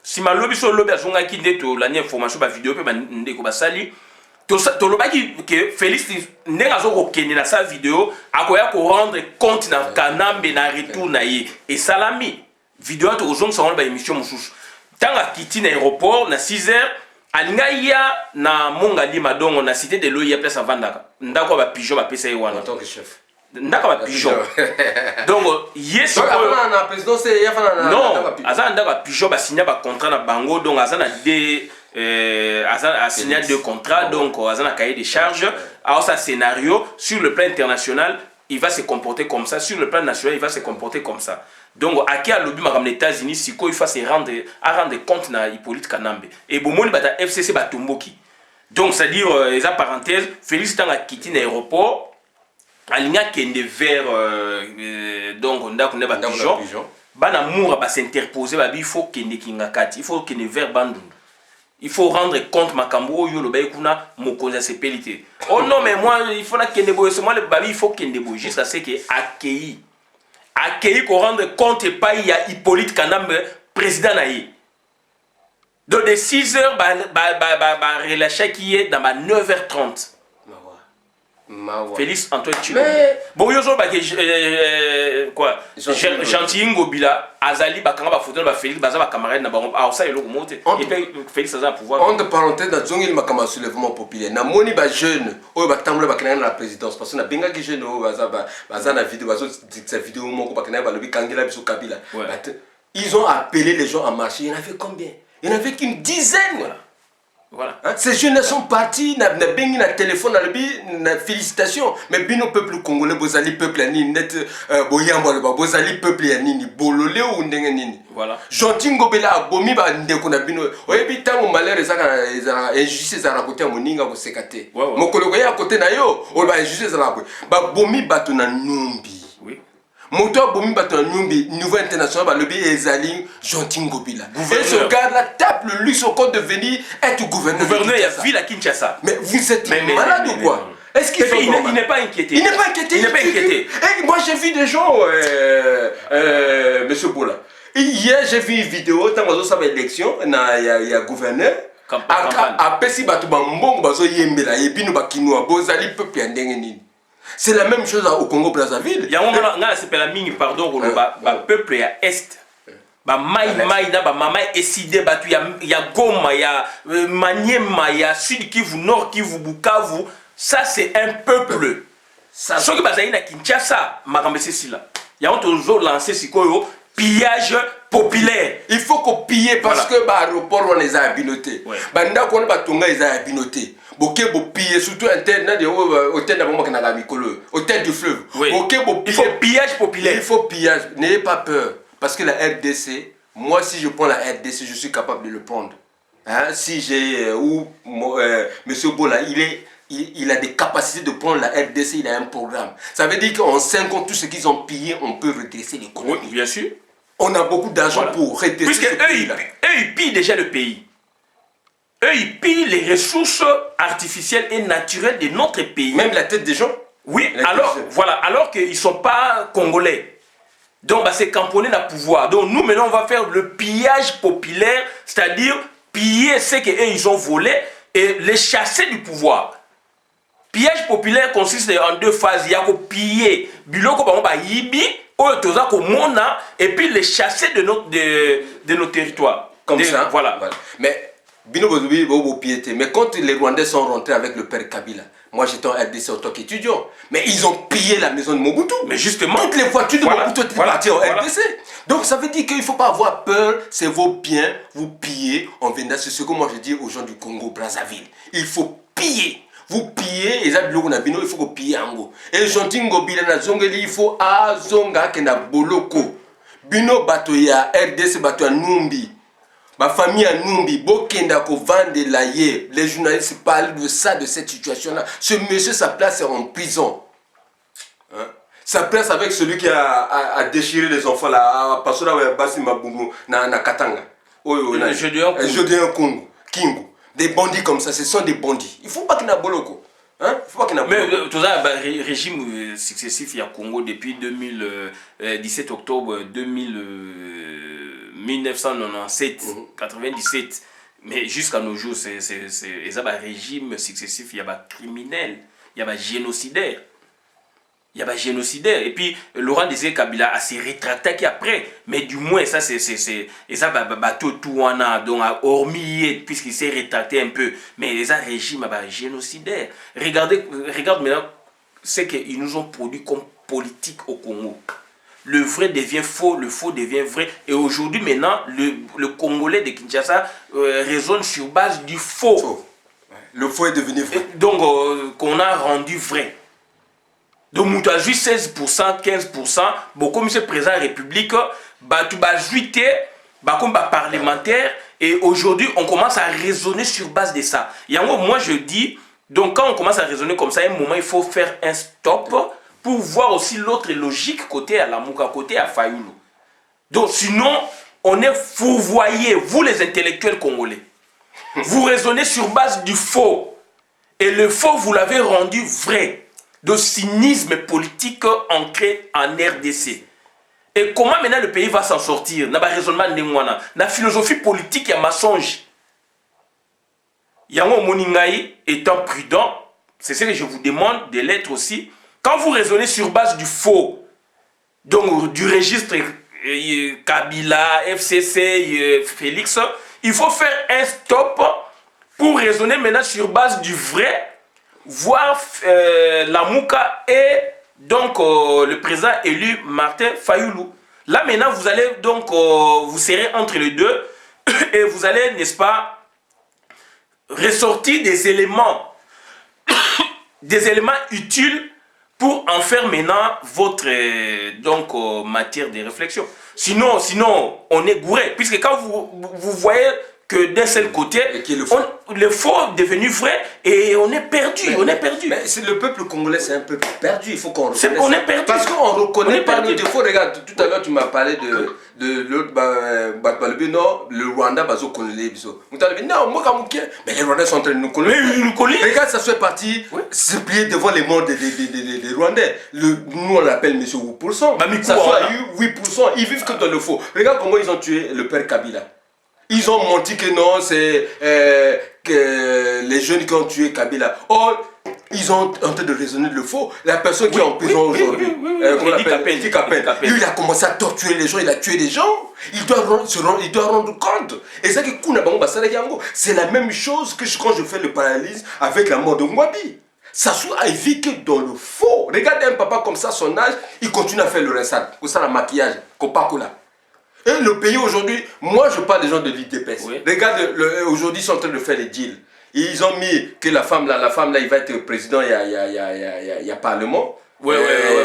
Si ma lobby sur lobby azonga ki ndeto la information ba vidéo pe ba ndeko basali to lobaki que Félix ndenga zo ko kende na sa vidéo akoya ko rendre compte na Kanambe na retour na ye et salami vidéo to ozong sa ba émission mususu tanga kiti na aéroport na 6h alinga ya na monga lima dongo na cité de l'eau place avandaka ndako ba pigeon ba pesa wana en tant que chef ndako ba pigeon donc yes na présidence ya fana na non azana ndako ba pigeon ba signer ba contrat na bango donc azana des azana a signé deux contrats donc azana cahier de charges alors ça scénario sur le plan international il va se comporter comme ça sur le plan national il va se comporter comme ça. Donc, à qui a lobby aux États-Unis, si il faut se rendre compte na Hippolyte Kanambe. Et Bomoni bata FCC batumboki. Donc, c'est-à-dire, les parenthèses, Félix Tang a quitté l'aéroport, aligna kende vers donc on a qu'on est pigeon. Bana moura ba s'interposer ba il faut kende kingakati, il faut kende vers bandundu. Il faut rendre compte makambo yo lo ba kuna mokonza sepelité. Oh non mais moi il faut na kende boy, moi le babi il faut kende boy jusqu'à ce que accueilli qu'on rende compte et pas il y a Hippolyte Kanambe président naïe. Donc de 6h relâché qui est dans 9h30. Félix Antoine Tchilombo. Bon yo zo ba quoi gentil ngobila azali ba kanga ba photo ba Félix baza ba camarade na bango ah ça eloko mote et puis Félix aza pouvoir entre parenthèses dans zongeli makama soulèvement populaire na moni ba jeune oyo ba tambola ba kana na la présidence parce que na benga ki jeune oyo baza na vidéo bazo sa vidéo moko ba kana ba lobi kangela biso Kabila ils ont appelé les gens à marcher. Il y en avait combien? Il y en avait qu'une dizaine. Voilà. Hein? Ces jeunes sont partis, na bengi na téléphone na félicitations. Mais bino peuple congolais bozali peuple nini net boyambo le bozali peuple nini bololé ou ndenge nini. Voilà. Gentil ngobela abomi ba ndeko na bino. Oyebi tango malheur ezaka injustice za côté moninga ko sekate. Mokolo ya côté na yo, o ba injustice za ko. Ba bomi bato na numbi. Oui. Moto bomi bato na numbi niveau international ba lebi ezali Gentil ngobila. Et ce gars-là tape le luxe au compte de venir être gouverneur. Gouverneur il y a ville à Kinshasa. Mais vous êtes malade ou quoi? Est-ce qu'il il n'est pas inquiété? Il n'est pas inquiété. Il n'est pas inquiété. Et moi j'ai vu des gens, Monsieur Bola. Hier j'ai vu une vidéo tant que ça va élection, il y a gouverneur. Après si batu bambong bazo yembela yebino bakinoa bozali peuple ndenge nini. C'est la même chose au Congo Brazzaville. Il y a un s'appelle la mini pardon peuple ya est. Ba mai na ba mama eside batu ya Goma ya Maniema ya Sud Kivu Nord Kivu Bukavu ça c'est un peuple ça ce qui bazali na Kinshasa makambe ceci-là ya on tozo lancer sikoyo pillage populaire il faut qu'on pille parce que ba aéroport on les a habilités banda ko ba tonga les a habilités boké bo piller surtout internet de hôtel na bomba kana mikolo hôtel du fleuve boké bo il faut pillage populaire il faut pillage n'ayez pas peur. Parce que la RDC, moi si je prends la RDC, je suis capable de le prendre. Hein? Si j'ai Monsieur Bola, il a des capacités de prendre la RDC, il a un programme. Ça veut dire qu'en 5 ans, tout ce qu'ils ont pillé, on peut redresser l'économie. Oui, bien sûr. On a beaucoup d'argent pour redresser puisque eux, ils pillent déjà le pays. Eux, ils pillent les ressources artificielles et naturelles de notre pays. Même la tête des gens. Oui, alors, voilà, alors qu'ils ne sont pas congolais. Donc, bah, c'est camponner le pouvoir. Donc, nous, maintenant, on va faire le pillage populaire, c'est-à-dire piller ce qu'ils ont volé et les chasser du pouvoir. Pillage populaire consiste en deux phases. Il y a que piller, et puis les chasser de nos territoires. Comme ça. Voilà. Mais, mais quand les Rwandais sont rentrés avec le père Kabila, moi j'étais en RDC en tant qu'étudiant, mais ils ont pillé la maison de Mobutu. Mais justement, toutes les voitures de Mobutu étaient parties en RDC. Donc ça veut dire qu'il ne faut pas avoir peur, c'est vos biens, vous pillez en venant. C'est ce que moi je dis aux gens du Congo Brazzaville. Il faut piller. Vous pillez, il faut que piller en gros. Et Gentil ngobila na zongeli, il faut azonga kena boloko. Bino bato ya RDC bato ya Numbi. Ma famille à Numbi, Bokenda ko vendre la ye. Les journalistes parlent de ça, de cette situation-là. Ce monsieur, sa place est en prison. Hein? Sa place avec celui qui a déchiré les enfants là, parce que là, Bassi Mabungu, na Katanga. Jodéen Congo, Kingo. Des bandits comme ça, ce sont des bandits. Il ne faut pas qu'il y ait boloko. Hein? Mais tout ça, régime successif, il y a Congo depuis 17 octobre 1997, 97. Mais jusqu'à nos jours, c'est un régime successif, il y a des criminels, il y a des génocidaires. Il y a des génocidaires. Et puis, Laurent Désiré Kabila a s'est rétracté après. Mais du moins, ça, c'est... Et ça, tout, donc, hormis, puisqu'il s'est rétracté un peu. Mais les régimes, génocidaires. Regarde maintenant ce qu'ils nous ont produit comme politique au Congo. Le vrai devient faux, le faux devient vrai. Et aujourd'hui, maintenant, le Congolais de Kinshasa raisonne sur base du faux. Le faux est devenu vrai. Donc, qu'on a rendu vrai. Donc, nous avons 16%, 15%. Bon, comme c'est président de la République, tu vas juiter, comme parlementaire. Et aujourd'hui, on commence à raisonner sur base de ça. Et en gros, moi, je dis, donc quand on commence à raisonner comme ça, à un moment, il faut faire un stop pour voir aussi l'autre logique côté à Lamuka, côté à Fayoulou. Donc, sinon, on est fourvoyés, vous les intellectuels congolais. Vous raisonnez sur base du faux. Et le faux, vous l'avez rendu vrai. De cynisme politique ancré en RDC. Et comment maintenant le pays va s'en sortir? N'a pas raisonnement de la philosophie politique, il y a mensonge. Yango Moningaï étant prudent, c'est ce que je vous demande de l'être aussi. Quand vous raisonnez sur base du faux, donc du registre Kabila, FCC, Félix, il faut faire un stop pour raisonner maintenant sur base du vrai. Voir Lamuka et donc le président élu Martin Fayoulou. Là maintenant vous allez donc vous serrer entre les deux et vous allez, n'est-ce pas, ressortir des éléments utiles pour en faire maintenant votre donc matière de réflexion. Sinon on est gouré, puisque quand vous voyez que d'un seul côté, le faux est devenu vrai et on est perdu. Mais le peuple congolais, c'est un peuple perdu. Il faut qu'on reconnaisse. On est perdu. Parce qu'on ne reconnaît pas nos défauts. Regarde, tout à l'heure, tu m'as parlé de l'autre, non, le Rwanda, bazo connaît. Non, moi, mais les Rwandais sont en train de nous connaître. Mais ils nous connaissent. Regarde, ça fait partie, se plier devant les morts des Rwandais. Nous, on l'appelle M. 8%. Ça soit 8%. Ils vivent que dans le faux. Regarde comment ils ont tué le père Kabila. Ils ont menti que non, c'est que les jeunes qui ont tué Kabila. Oh, ils sont en train de raisonner le faux. La personne qui est en prison aujourd'hui, lui, il a commencé à torturer les gens, il a tué les gens. Il doit rendre compte. Et ça, c'est la même chose que quand je fais le parallélisme avec la mort de Mwabi. Sassou a vit que dans le faux. Regardez un papa comme ça, son âge, il continue à faire le resal. Comme ça, le maquillage, comme Pacola. Et le pays aujourd'hui, moi je parle des gens de l'IDPS. Oui. Regarde, aujourd'hui ils sont en train de faire les deals. Ils ont mis que la femme là, il va être président, il y a parlement. Oui,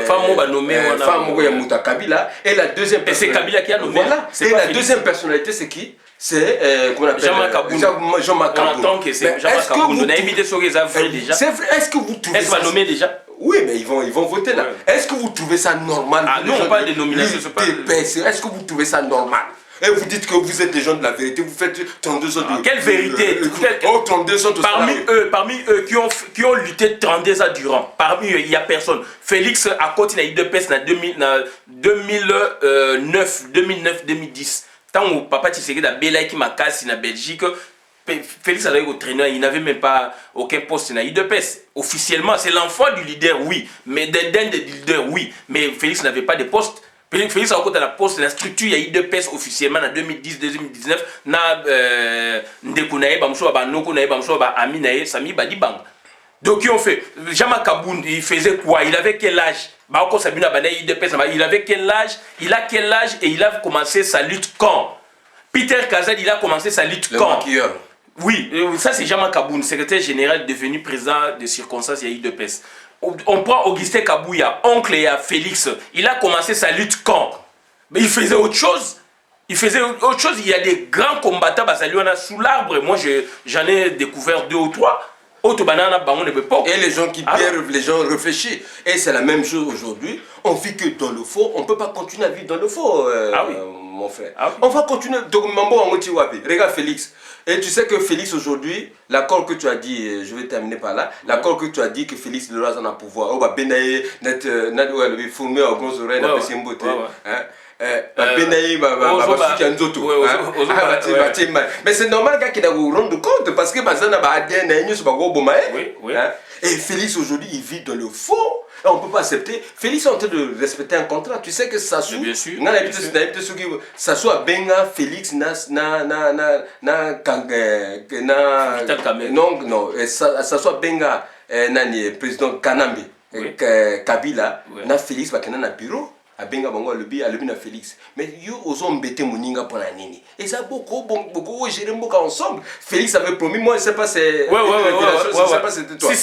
femme va nommer. Femme il y a Mouta Kabila. Et la deuxième personnalité. Et c'est Kabila qui a nommé. Voilà. Et la deuxième personnalité, c'est qui? C'est Jean-Marc Kaboun. Jean-Marc Kaboun. On entend que c'est Jean-Marc Kaboun. On a invité sur les affaires déjà. Est-ce que vous trouvez ça? Elle va nommer déjà. Oui, mais ils vont voter là. Ouais. Est-ce que vous trouvez ça normal? Ah non, on parle de nomination. Est-ce que vous trouvez ça normal? Et vous dites que vous êtes des gens de la vérité, vous faites 32 ans de... Quelle vérité? 32 ans de parmi eux qui ont lutté 32 ans durant, parmi eux, il n'y a personne. Félix a continué à IDPS en 2009-2010. Tant que papa Tshisekedi a Belaï qui m'a cassé en Belgique, Félix avait au traîneur, il n'avait même pas aucun poste dans l'IDPS. Officiellement, c'est l'enfant du leader, oui. Mais d'un des leaders, oui. Mais Félix n'avait pas de poste. Félix a encore dans la poste, la structure, il y a IDPS officiellement en 2010-2019. Donc, ils ont fait. Jean-Marc Kaboun, il faisait quoi? Il avait quel âge? Il avait quel âge? Il a quel âge et il a commencé sa lutte quand? Peter Kazad, il a commencé sa lutte quand? Oui, ça c'est Jean-Marc Kaboun, secrétaire général devenu président de circonstances à IDPS. On prend Augustin Kabouya, oncle et à Félix. Il a commencé sa lutte quand? Mais il faisait autre chose. Il y a des grands combattants sous l'arbre. Moi, j'en ai découvert 2 ou 3. Et les gens qui perdent, les gens réfléchissent. Et c'est la même chose aujourd'hui. On vit que dans le faux. On ne peut pas continuer à vivre dans le faux, mon frère. On va continuer. Regarde Félix. Et tu sais que Félix aujourd'hui, l'accord que tu as dit, je vais terminer par là, l'accord que tu as dit que Félix Leroy en a pouvoir, on va bénayer, net formé en grosses oreilles, Mais c'est normal qu'il a rendu compte parce que et Félix aujourd'hui il vit dans le faux. On ne peut pas accepter. Félix est en train de respecter un contrat. Tu sais que Sassou, Sassou a benga Félix non, Sassou a benga président Kanambe, Kabila, na Félix va na bureau. Abenga bango alobi na Félix, mais yo ozo mbete moninga pour la nini, et ça beaucoup gérer beaucoup ensemble. Félix avait promis, moi je sais pas c'est c'était toi.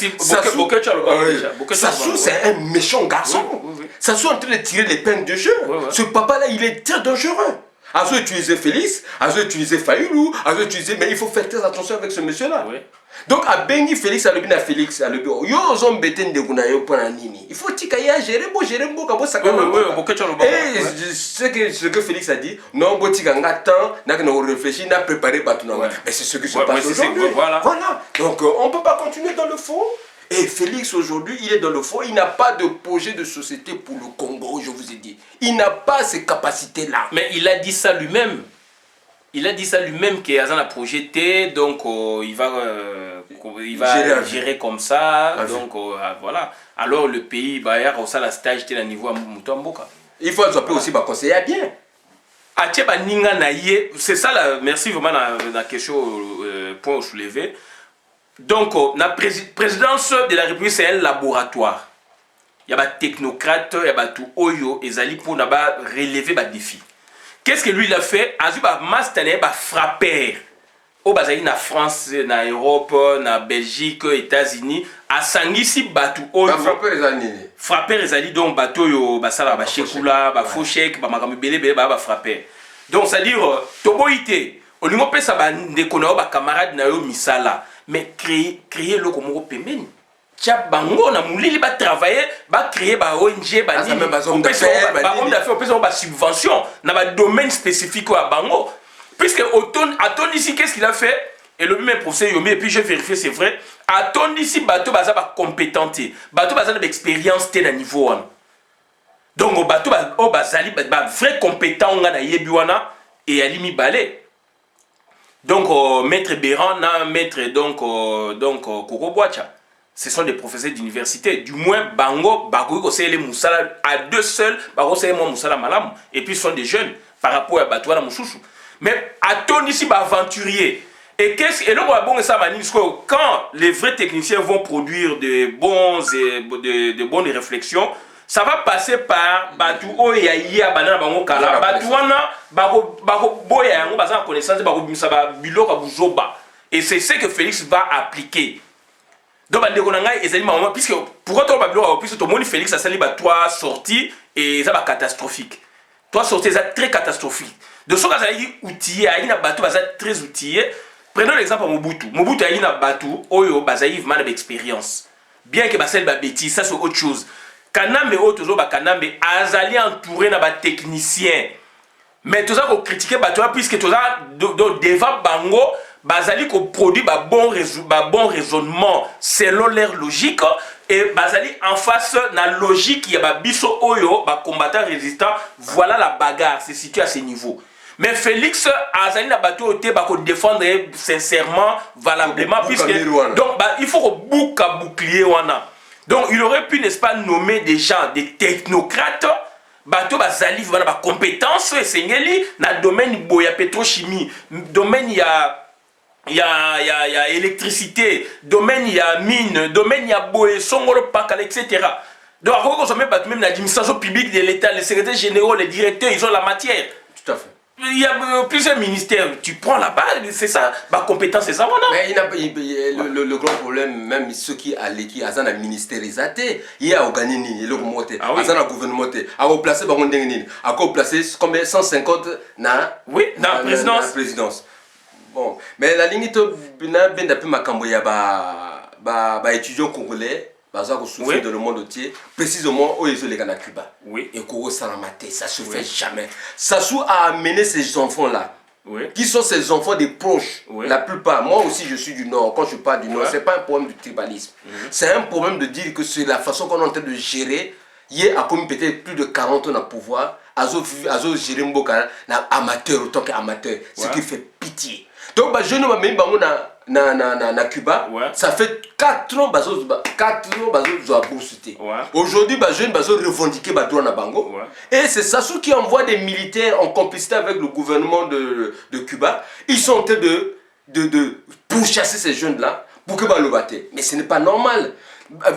Sassou c'est un méchant garçon. Sassou est en train de tirer l'épingle du jeu. Ce papa là il est très dangereux. À ce utiliser Félix, à ce utiliser Fayoulou, à ce utiliser, mais il faut faire très attention avec ce monsieur là. Donc à Bengi Félix à l'objet Félix à l'objet yo zom beten de gunayo pour la nini. Il faut tikaya gérer beau kabo sakana. Et ce que Félix a dit, non botika ngatan, n'a que nous réfléchir, n'a préparé batunanga. Mais c'est ce qui se passe aujourd'hui. Voilà. Donc on peut pas continuer dans le faux. Et Félix aujourd'hui, il est dans le faux, il n'a pas de projet de société pour le Congo, je vous ai dit. Il n'a pas ces capacités-là. Mais il a dit ça lui-même. Il a dit ça lui-même qu'il a projeté, donc il va gérer comme ça. Donc voilà. Alors le pays, il y a aussi la stage à niveau à Moutamboka. Il faut aussi conseiller à bien. C'est ça, merci vraiment la question, point soulevé. Donc, la présidence de la République, c'est un laboratoire. Il y a des technocrates, il y a tout oyo, et zali pour relever des défis. Qu'est-ce que lui il a fait? Il a frappé. Au Bazaï, na France, na Europe, na Belgique, États-Unis, à Sangisi, Batou oyo. Frapper les alliés, donc bateau yo, basala, bashekula, bafoshek, bamakamibele, frapper. Donc, c'est-à-dire, toboïté, au niveau de ça, des camarades na yo misala. Mais créer le comme paiement. Tia bango na mulili ba travailler, ba créer ba ONG, ba ni homme d'affaires, ba subvention na ba domaine spécifique à bango. Puisque Aton ici qu'est-ce qu'il a fait? Et le même professeur Yomi et puis je vérifie c'est vrai. Aton ici bateau baza ba compétenté, bateau baza d'expérience té na niveau 1. Donc au bateau bazali ba vrai compétent nga na yebi wana et alimi balé. Donc, maître Béran, maître Koko Boacha, ce sont des professeurs d'université. Du moins, Bango, Bagoui, c'est les Moussala, à deux seuls, Bago, c'est moi Moussala Malam. Et puis, ce sont des jeunes par rapport à Batouana Moussoussou. Mais, à ton ici, aventurier. Et là, quand les vrais techniciens vont produire de bonnes réflexions, ça va passer par Batou Oya Banana Bango Kala, Batouana, Bako Boya, Yango Bazan connaissance, Bako Bisaba, Biloka Bouzoba. Et c'est ce que Félix va appliquer. Donc, puisque pourquoi toi, puisque ton monde Félix a sali, toi sorti, et ça va catastrophique. Toi sorti, ça très catastrophique. De ce cas, ça a outillé, il y a Batou, ça très outillé. Prenons l'exemple de Mobutu. Mobutu a eu un Batou, Oyo, Bazaïv, mal d'expérience. Bien que Basel bêtise, ça c'est autre chose. Kanambe otozo ba Kanambe azali entouré na ba technicien. Mais tout ça ko critiquer ba toi puisque tout ça devant bango bazali ko produit ba bon raisonnement selon leur logique et bazali en face na logique ya ba biso oyo ba combattant résistant, voilà la bagarre, c'est situé à ce niveau. Mais Félix azali na bateau te ba ko défendre sincèrement, valablement puisque donc il faut ko bouclier wana. Donc, il aurait pu, n'est-ce pas, nommer des gens, des technocrates, bateau bazali, voilà, ba compétences, et sengeli, na domaine boya pétrochimie, domaine il y a électricité, domaine il y a mine, domaine il y a boye, songolo pakal, etc. Donc, à quoi qu'on même l'administration publique de l'État, les secrétaires généraux, les directeurs, ils ont la matière. Tout à fait. Il y a plusieurs ministères, tu prends là-bas, c'est ça, ma compétence, c'est ça, voilà. Mais le grand problème, même ceux qui ont un ministère, il y a organisé, il y a un gouvernement, il y a placé, il y a placé combien 150 dans la présidence. Bon, mais la limite, il y a étudiants congolais. Dans le monde entier, précisément où ils ont les gars à Cuba. Et Koro Salamate, ça se fait jamais. Sassou a amené ces enfants-là, qui sont ces enfants des proches, la plupart. Moi aussi, je suis du Nord. Quand je parle du Nord, c'est pas un problème de tribalisme. C'est un problème de dire que c'est la façon qu'on est en train de gérer. Hier, a commis peut-être plus de 40 ans à pouvoir, azo gérer mboka na amateur autant qu'amateur, ce qui fait pitié. Donc bah jeune même bango na Cuba, ça fait 4 ans bazo zo boursier. Aujourd'hui bah jeune bazo revendiquer ba droit na bango. Et c'est Sassou qui envoie des militaires en complicité avec le gouvernement de Cuba. Ils sont en train de pourchasser ces jeunes là pour que bah le battre. Mais ce n'est pas normal.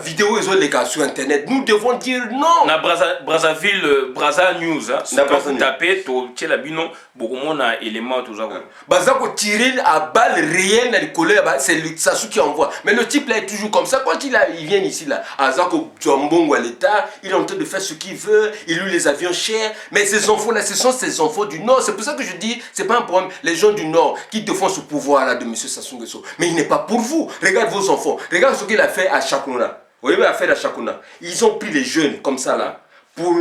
Vidéo ils ont les cas sur internet, nous devons dire non. Na Brazzaville, Brazza News, hein, si vous tapez, tu as bino, beaucoup de éléments tout ça. Bazako tirer à balle réelle dans les collègues, c'est Sassou qui envoie. Mais le type là est toujours comme ça. Quand il vient ici là, Azako Djambongo à l'État, il est en train de faire ce qu'il veut, il loue les avions chers. Mais ces enfants là, ce sont ces enfants du Nord. C'est pour ça que je dis, c'est pas un problème. Les gens du Nord qui défendent ce pouvoir là de M. Sassou Nguesso. Mais il n'est pas pour vous. Regarde vos enfants. Regarde ce qu'il a fait à Chakona. Vous voyez l'affaire à Chakona. Ils ont pris les jeunes comme ça là pour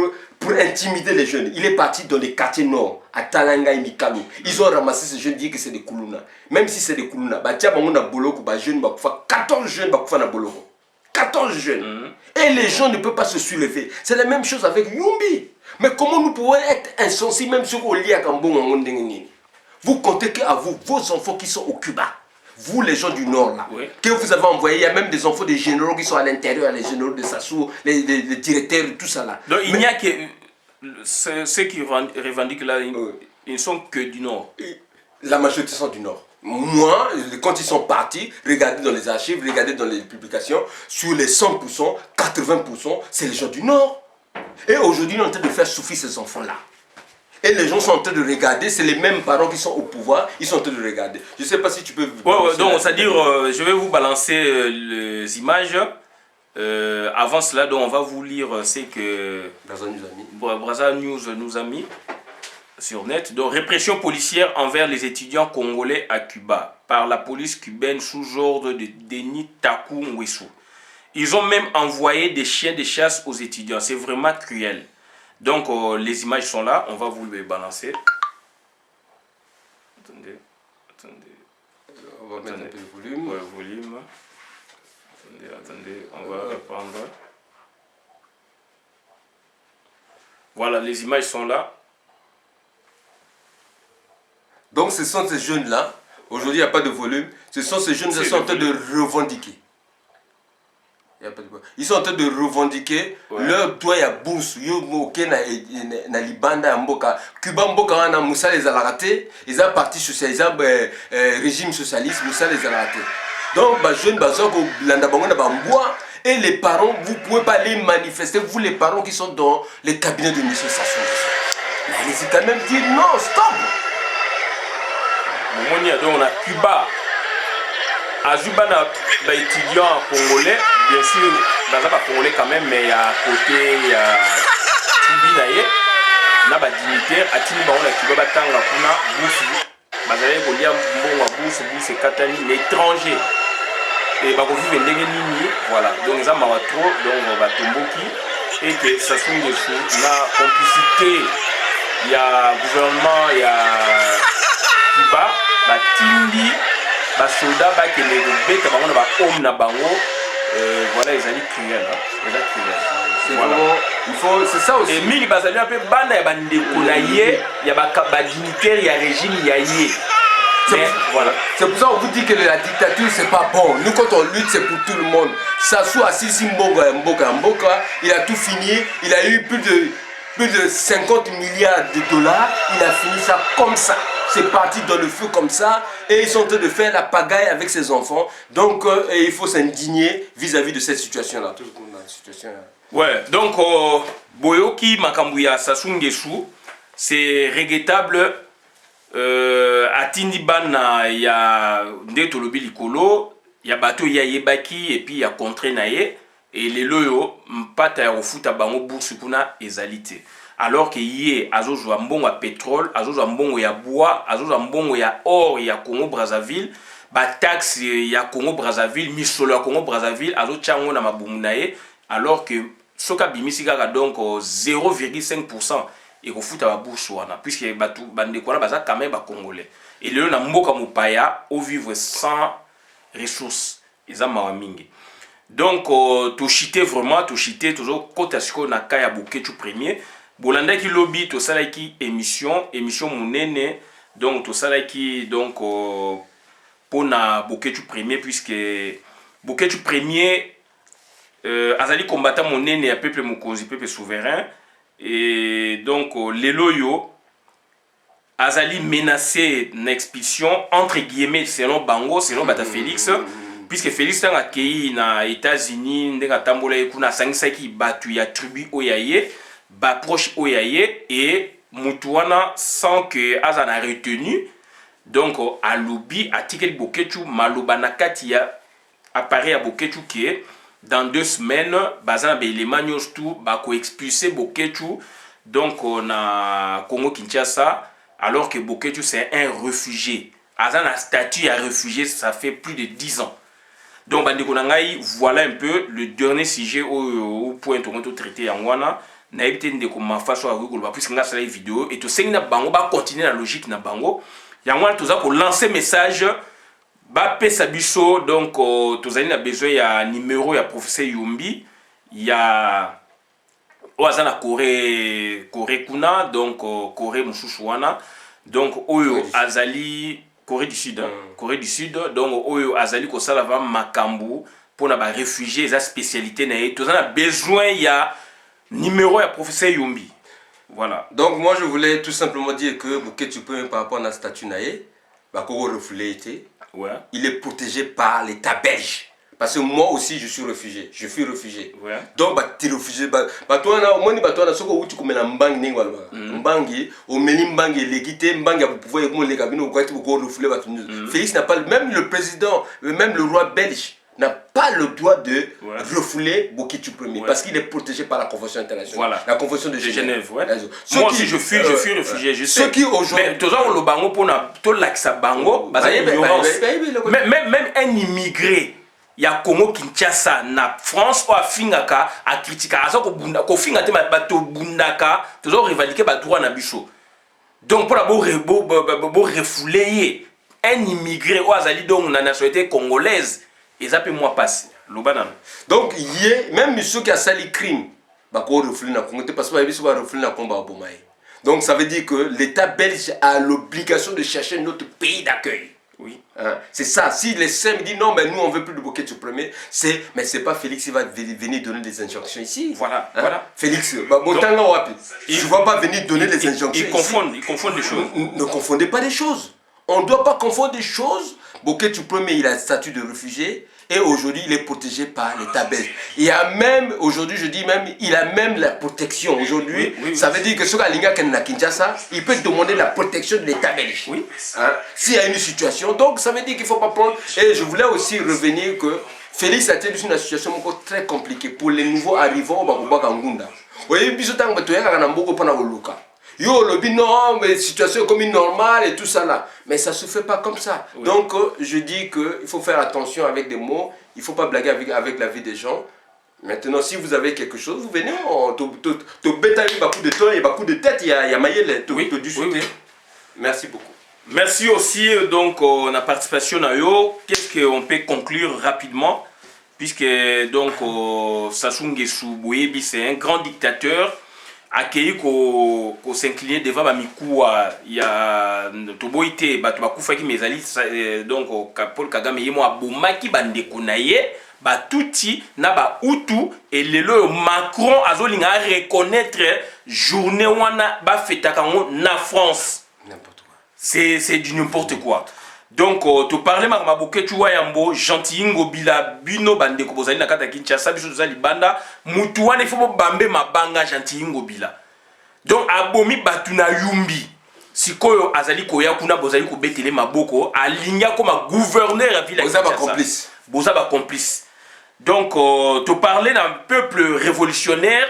intimider les jeunes. Il est parti dans les quartiers nord, à Talanga et Mikalo. Ils ont ramassé ces jeunes, dire que c'est des Koulouna. Même si c'est des Koulouna, bah tiens, on a Boloko, bah jeune, bah 14 jeunes, bah na Boloko. 14 jeunes. Et les gens ne peuvent pas se soulever. C'est la même chose avec Yumbi. Mais comment nous pouvons être insensibles même sur le lit à Kambon? Vous comptez qu'à vous, vos enfants qui sont au Cuba. Vous, les gens du Nord, là, que vous avez envoyé, il y a même des enfants des généraux qui sont à l'intérieur, les généraux de Sassou, les directeurs, tout ça là. Donc il n'y a que ceux qui revendiquent là, ils ne sont que du Nord. La majorité sont du Nord. Moi, quand ils sont partis, regardez dans les archives, regardez dans les publications, sur les 100%, 80%, c'est les gens du Nord. Et aujourd'hui, on est en train de faire souffrir ces enfants-là. Et les gens sont en train de regarder, c'est les mêmes parents qui sont au pouvoir, ils sont en train de regarder. Je ne sais pas si tu peux... donc, c'est-à-dire, je vais vous balancer les images. Avant cela, donc, on va vous lire ce que Brazza News nous a mis sur net. Donc, répression policière envers les étudiants congolais à Cuba par la police cubaine sous ordre de Denis Taku Nguesso. Ils ont même envoyé des chiens de chasse aux étudiants. C'est vraiment cruel. Donc, les images sont là, on va vous les balancer. Attendez. On va mettre un peu de volume. Ouais, volume. Attendez, on va reprendre. Voilà, les images sont là. Donc, ce sont ces jeunes-là, aujourd'hui il n'y a pas de volume, ce sont ces jeunes qui sont en train de revendiquer. Ils sont en train de revendiquer leur droit à bourse. Yo moké na libanda mboka. Cuba mboka wana musa les alaraté. Ils ont parti socialiste, régime socialiste musa les alaraté. Donc ba jeune bazoko landa bango na bamboa et les parents vous pouvez pas les manifester, vous les parents qui sont dans les cabinets de monsieur Sassou. Mais allez-y quand même dire non, stop. Donc on a Cuba. Azubana étudiant congolais, bien sûr, dans un congolais quand même, mais à côté, il y a Tibinaye, il y a des dignitaires, à Tibinaye, il y a Cuba, Batanga, Kuna, Boussou, Bazale, Golia, Mbonga, Boussou, Katani, l'étranger. Et Bakovi, Vendegeni, voilà. Donc, ils ont trop, donc, Batomboki, et que ça se dessous, la complicité, il y a gouvernement, il y a Cuba, Batindi, les soldats qui les bêtes bango na homme na bango voilà ils allaient cruel c'est vraiment il faut c'est ça aussi et mingi bazali un peu banda ya bandeko na ye ya ba dignitaire ya régime ya ye voilà c'est pour ça qu'on vous dit que la dictature c'est pas bon. Nous quand on lutte c'est pour tout le monde. Sassou Assisi Mboka il a tout fini, il a eu plus de 50 milliards de dollars, il a fini ça comme ça. C'est parti dans le feu comme ça et ils sont en train de faire la pagaille avec ses enfants. Donc il faut s'indigner vis-à-vis de cette situation-là. Tout le monde dans la situation-là. Ouais, donc Boyoki Makambuya Sassou Nguesso, c'est regrettable. Atindi bana ya ndeto lobi likolo, ya bato ya yebaki et puis ya contre naye et les loyo mpata ya ofuta bango bourse kuna ezalité. Alors que yé azozwa mbongo ya pétrole, azozwa mbongo ya bois, azozwa mbongo ya or ya Congo Brazzaville, ba taxe ya Congo Brazzaville, misolo ya Congo Brazzaville, azotchango na mabumu na ye, alors que soka bimisi kaka donc 0,5% et kofuta ba bourse wana puisque batu bandeko wana baza quand même ba congolais. Et lelo na mboka mopaya au vivre sans ressources, eza mawa mingi. Donc, tu chité vraiment, tu chité toujours côté à ce qu'on a kaya bouquet tout premier. bolanda ki lobby to sala ki émission monene donc to sala ki donc pona Boketu premier puisque Boketu premier azali combattant monene ya peuple mokonzi peuple souverain et donc lelo yo azali menacé d'expulsion entre guillemets selon bango selon bata Félix puisque Félix tanga kei na États-Unis ndenga tambola ekuna sangisaki batu ya tribu oyaye ba proche oyaye et mutuana sans que azana retenu donc à lobby article Boketu maloba na kati ya appareil à Boketu qui dans 2 semaines bazana be élément tout ba ko expulser Boketu donc na Congo Kinshasa alors que Boketu c'est un réfugié azana statut à réfugié ça fait plus de 10 ans donc bandeko nangai voilà un peu le dernier sujet au point to traité en wana na éviter ndeko mafaso a rigolo puisque nga sala vidéo et to sengina bango ba continuer la logique na bango ya wana toza ko lancer message ba pesa biso donc tozali na besoin ya numéro ya professeur Yumbi ya oazana Corée kuna donc Corée mususu wana donc oyo azali Corée du Sud Corée du Sud donc oyo azali ko sala va makambu pona ba réfugiés za spécialité na tozana besoin ya numéro ya professeur Yumbi. Voilà. Donc moi je voulais tout simplement dire que Boketu Premier par rapport à notre statut naé, ouais. Il est protégé par l'État belge. Parce que moi aussi je suis réfugié. Je suis réfugié. Ouais. Donc tu es réfugié. Toi na soko uti kumela mbangi ningo alba. Mbangi o meli mbangi legité mbangi a pouvoir y les cabines au quoi tu go refouler batu. Félix n'a pas même le président, même le roi belge n'a pas le droit de refouler Boketu Premier parce qu'il est protégé par la Convention internationale. Voilà. La Convention de Genève. Ouais. Moi aussi je suis réfugié, je sais. Ceux qui aujourd'hui mais toujours le bango pour na to l'axa bango, même un immigré ya Congo Kinshasa na France ou afingaka a critiquer azo ko bunda ko finga te bato bundaka toujours revendiquer ba droit na biso. Donc pour la bo refouler un immigré ou azali donc na nationalité congolaise. Et ça peut moi passer. Donc, même ceux qui ont sali crime, parce que donc ça veut dire que l'État belge a l'obligation de chercher notre pays d'accueil. Oui. Hein? C'est ça. Si les SEM disent non, mais nous on veut plus de Boketu Premier, mais c'est pas Félix qui va venir donner des injonctions ici. Voilà. Hein? Voilà. Félix, tu ne vas pas venir donner des injonctions. Ils confondent les choses. Ne confondez pas les choses. On ne doit pas confondre des choses. Boketu Premier, il a le statut de réfugié et aujourd'hui, il est protégé par l'État belge. Il y a même, aujourd'hui, je dis même, il a même la protection. Aujourd'hui, ça veut dire que ce gars qui est à Kinshasa, il peut demander la protection de l'État belge. Oui. Hein? S'il y a une situation, donc ça veut dire qu'il ne faut pas prendre. Et je voulais aussi revenir que Félix a été dans une situation très compliquée pour les nouveaux arrivants au Bakubaka Ngunda. Vous voyez, il y a yo le non mais situation comme une normale et tout ça là mais ça se fait pas comme ça donc je dis que il faut faire attention avec des mots il faut pas blaguer avec la vie des gens maintenant si vous avez quelque chose vous venez te bétailler beaucoup de temps et beaucoup de tête il y a maillé merci beaucoup. Merci aussi donc la participation à yo. Qu'est-ce qu'on peut conclure rapidement puisque donc Sassou Nguesso Boyebi c'est un grand dictateur accueilli ko s'incliner devant bamikuwa ya toboité bato bakufaki mezali donc Paul Kagame yemo abomaki bandeko na ye batuti na ba utu et lelo Macron azolinga reconnaître journée wana ba fetaka na France n'importe quoi c'est du n'importe quoi. Donc tu parlais ma Boketu wayambo gentil ngobila bino bandeko bozali na kata Kinshasa biso tozali banda mutu wana il faut bambe mabanga gentil ngobila donc abomi batuna Yumbi sikoyo azali koya kuna bozali ko betele maboko alinga comme gouverneur ya ville boza ba complice donc tu parlais d'un peuple révolutionnaire.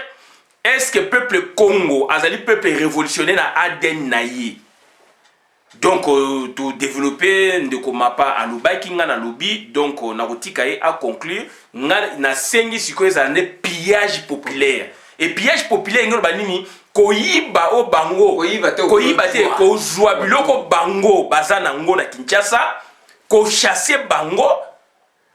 Est-ce que peuple Congo azali peuple révolutionnaire na ADN naïe? Donc to développer ndeko mapa alobaki nga na lobby donc na kotika a conclure nga na sengi sikoyo za ne pillage populaire et pillage populaire ngelo banini koyiba o bango koyiba te ko zwa biloko bango bazana ngo na Kinshasa ko chasser bango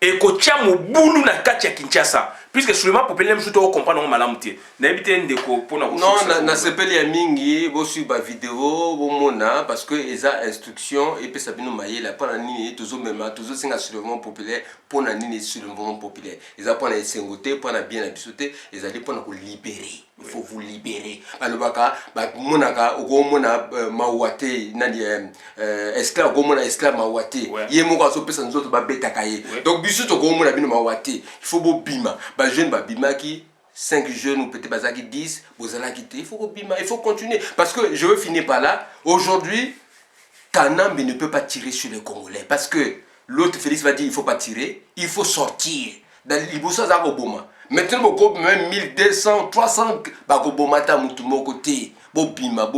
et ko tia mobulu na kati ya Kinshasa puisque soulèvement populaire même tout comprendre malamu te na ebité ndeko pona ko non na sepeli ya mingi bo su ba vidéo bo mona parce que eza instruction et puis ça bino mayela pona nini toujours même toujours singa soulèvement populaire pona nini soulèvement populaire eza pona esengote pona bien abisote ezali pona ko libérer. Il faut vous libérer. Balobaka ba monaka oko mona mawate nani esclave oko mona esclave mawate ye moko aso pesa nzoto ba betaka ye donc biso to ko mona bino mawate il faut bo bima ba jeune ba bima ki 5 jeunes ou peut-être bazaki 10 bozala quitter il faut ko bima il faut continuer parce que je veux finir par là aujourd'hui Kanambe ne peut pas tirer sur les Congolais parce que l'autre Félix va dire il faut pas tirer il faut sortir dans liboso za ko boma. Maintenant, beaucoup même 1200, 300, bakobomata mutu moko te. Bobima.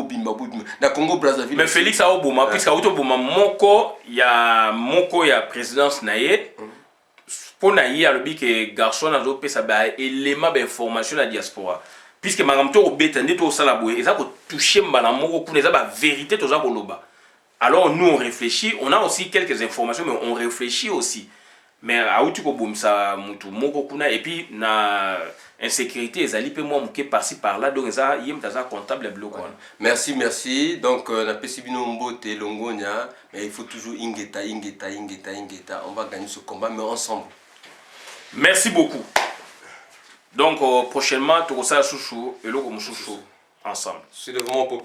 Na Congo Brazzaville. Mais Félix a oboma puisque auto boma moko ya présidence naie. Pour naie alobi que garçon na zo pesa ba élément d'information la diaspora. Puisque makamto obeta ndeto sala boye, eza ko toucher mbala moko kuna eza ba vérité toza ko loba. Alors nous on réfléchit, on a aussi quelques informations mais on réfléchit aussi. Mais auti ko bomisa mutu moko kuna et puis na insécurité ezali pe moi muke par-ci par-là donc ça yem taza comptable bloc. Merci donc na pesi bino mbote longonya mais il faut toujours ingeta on va gagner ce combat mais ensemble. Merci beaucoup. Donc prochainement to ça chouchou et loko chouchou ensemble. C'est le moment pour